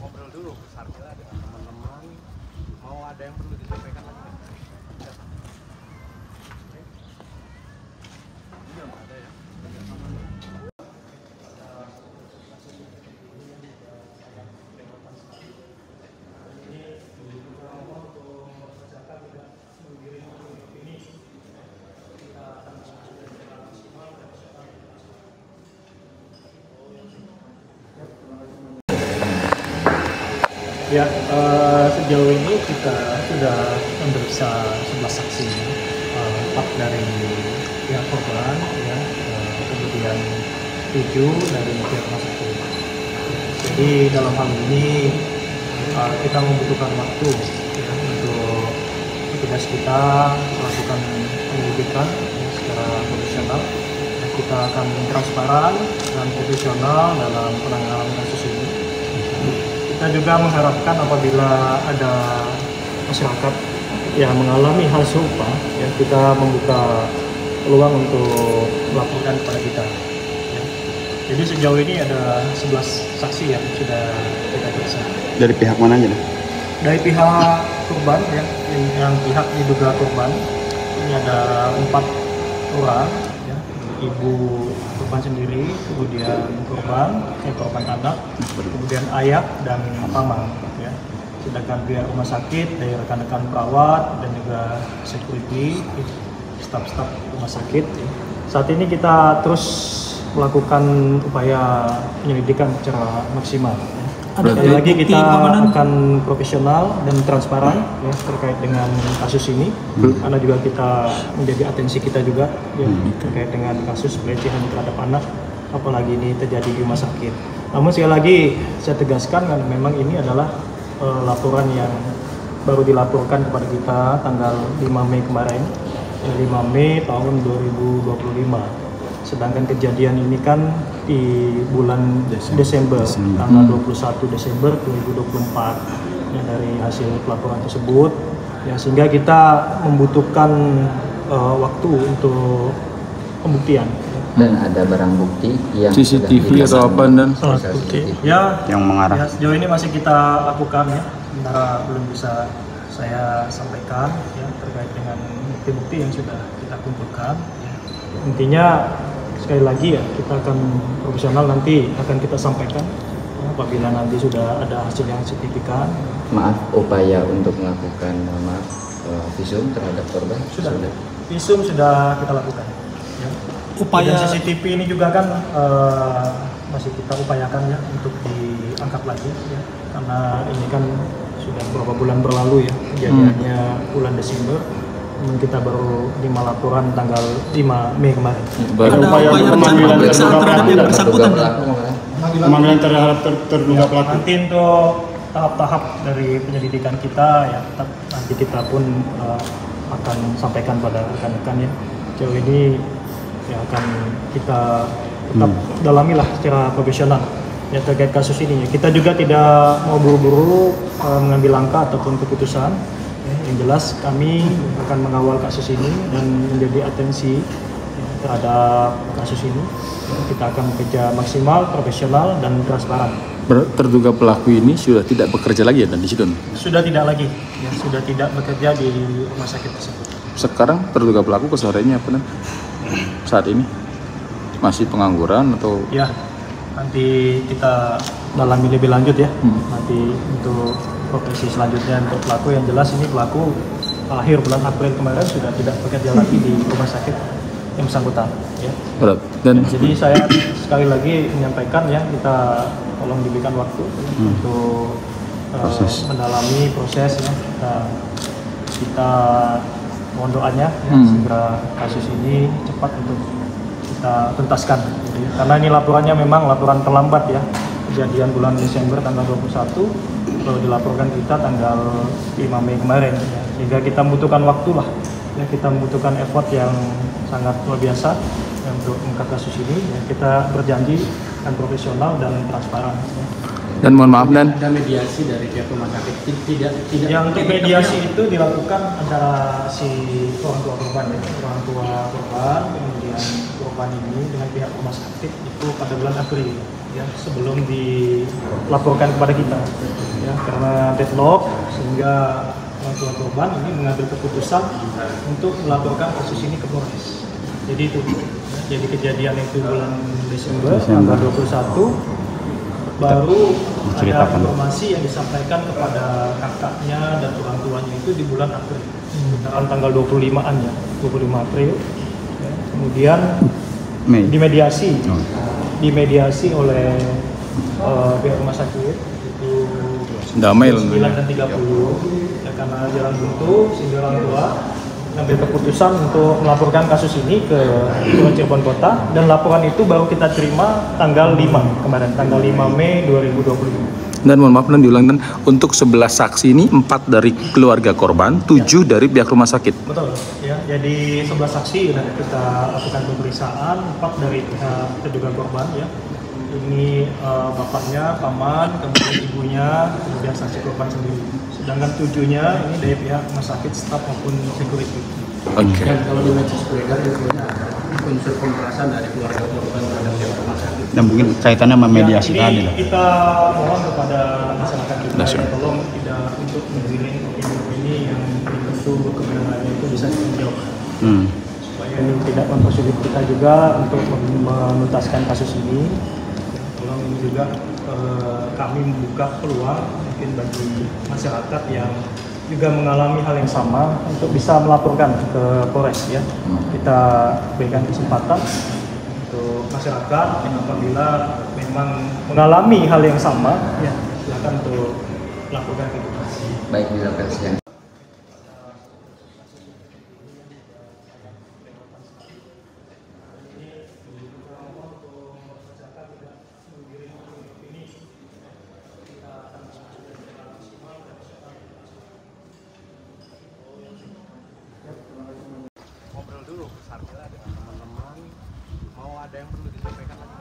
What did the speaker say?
ngobrol dulu Sarmila dengan teman-teman. Mau ada yang perlu disampaikan lagi? Iya, ada ya. Ya, sejauh ini kita sudah memeriksa 11 saksi, 4 dari pihak korban, ya, kemudian 7 dari pihak rumah sakit. Jadi dalam hal ini kita membutuhkan waktu ya, untuk tugas kita melakukan penyelidikan ya, secara profesional. Kita akan transparan dan profesional dalam penanganan kasus ini. Kita juga mengharapkan apabila ada masyarakat yang mengalami hal serupa, ya, kita membuka peluang untuk melaporkan kepada kita. Ya. Jadi sejauh ini ada 11 saksi yang sudah kita periksa. Dari pihak mana aja? Dari pihak korban, ya, yang pihak diduga korban, ini ada 4 orang, ya, ibu korban sendiri, kemudian korban anak, kemudian ayah dan paman, ya. Sedangkan pihak rumah sakit dari rekan-rekan perawat dan juga security, staf-staf rumah sakit. Ya. Saat ini kita terus melakukan upaya penyelidikan secara maksimal. Ya. Sekali lagi kita akan profesional dan transparan ya, terkait dengan kasus ini, karena juga kita menjadi atensi kita juga ya, terkait dengan kasus pelecehan terhadap anak, apalagi ini terjadi di rumah sakit. Namun sekali lagi saya tegaskan kan memang ini adalah laporan yang baru dilaporkan kepada kita tanggal 5 Mei kemarin, 5 Mei tahun 2025. Sedangkan kejadian ini kan di bulan Desember. Tanggal 21 Desember 2024 ya, dari hasil pelaporan tersebut ya, sehingga kita membutuhkan waktu untuk pembuktian. Dan ada barang bukti yang CCTV atau apa dan bukti ya yang mengarah. Ya, sejauh ini masih kita lakukan ya, sementara belum bisa saya sampaikan ya, terkait dengan bukti-bukti yang sudah kita kumpulkan ya. Intinya sekali lagi ya, kita akan profesional, nanti akan kita sampaikan ya, apabila nanti sudah ada hasil yang signifikan. Maaf, upaya untuk melakukan visum terhadap korban sudah. Visum sudah kita lakukan ya. Upaya dan CCTV ini juga kan masih kita upayakan ya untuk diangkat lagi ya, karena ini kan sudah beberapa bulan berlalu ya, kejadiannya bulan Desember. Kita baru 5 laporan tanggal 5 Mei kemarin. Ada upaya pemanggilan terhadap yang bersangkutan. Pemanggilan terhadap terduga pelaku. Nanti untuk tahap-tahap dari penyelidikan kita ya, tetap nanti kita pun akan sampaikan pada rekan-rekan ya. Jauh ini ya akan kita tetap dalamilah secara profesional ya terkait kasus ini. Kita juga tidak mau buru-buru mengambil langkah ataupun keputusan. Yang jelas kami akan mengawal kasus ini dan menjadi atensi terhadap kasus ini. Kita akan bekerja maksimal, profesional dan transparan. Terduga pelaku ini sudah tidak bekerja lagi ya dan di situ? Sudah tidak lagi, ya, sudah tidak bekerja di rumah sakit tersebut. Sekarang terduga pelaku kesehariannya apa dan saat ini masih pengangguran atau? Ya, nanti kita dalami lebih lanjut ya. Nanti untuk profesi selanjutnya untuk pelaku, yang jelas ini pelaku akhir bulan April kemarin sudah tidak bekerja lagi di rumah sakit yang bersangkutan ya. Dan jadi saya sekali lagi menyampaikan ya, kita tolong diberikan waktu untuk mendalami proses ya. Kita mohon doanya ya, segera kasus ini cepat untuk kita tuntaskan gitu ya. Karena ini laporannya memang laporan terlambat ya, kejadian bulan Desember tanggal 21 baru dilaporkan kita tanggal 5 Mei kemarin ya. Sehingga kita membutuhkan waktu lah ya, kita membutuhkan effort yang sangat luar biasa ya, untuk mengungkap kasus ini ya. Kita berjanji akan profesional dan transparan ya. Dan mohon maaf dan ada mediasi dari pihak rumah sakit tidak yang untuk mediasi itu dilakukan antara si orang tua korban ya, orang tua korban kemudian korban ini dengan pihak rumah sakit itu pada bulan April. ya sebelum dilaporkan kepada kita, ya karena deadlock sehingga orang tua korban ini mengambil keputusan untuk melaporkan kasus ini ke Polres. Jadi itu, ya, jadi kejadian itu bulan Desember tanggal 21, baru ada informasi yang disampaikan kepada kakaknya dan orang tuanya itu di bulan April, sekitaran tanggal 25-an ya, 25 April. Ya, kemudian dimediasi oleh pihak rumah sakit itu Damai 9 dan 30 ya, karena jalan buntu sehingga orang tua ambil keputusan untuk melaporkan kasus ini ke Kelurahan Cirebon Kota, dan laporan itu baru kita terima tanggal 5 kemarin, tanggal 5 Mei 2020. Dan mohon maaf dan diulang, dan untuk 11 saksi ini 4 dari keluarga korban, 7 dari pihak rumah sakit. Betul, ya. Jadi 11 saksi sudah kita lakukan pemeriksaan, 4 dari pihak terduga korban ya. Ini bapaknya, paman, kemudian ibunya, kemudian saksi korban sendiri. Sedangkan 7-nya ini dari pihak rumah sakit, staf maupun security. Oke. Dan kalau di medsos beredar infonya ada unsur pemerasan dari keluarga korban terhadap pihak rumah sakit. Dan mungkin kaitannya sama mediasi ya, tadi ini lah. kita mohon kepada masyarakat kita ya, tolong tidak untuk menggiring opini yang tentu kebenarannya itu bisa dijawab. Supaya ini tidak mempersulit kita juga untuk menuntaskan kasus ini. Tolong ini juga kami membuka peluang mungkin bagi masyarakat yang juga mengalami hal yang sama untuk bisa melaporkan ke Polres ya. Kita berikan kesempatan untuk masyarakat yang apabila memang mengalami hal yang sama ya, silakan untuk melaporkan ke kita. Baik, bila presiden. Ngobrol dulu Sarmila dengan teman-teman, mau ada yang perlu disampaikan lagi.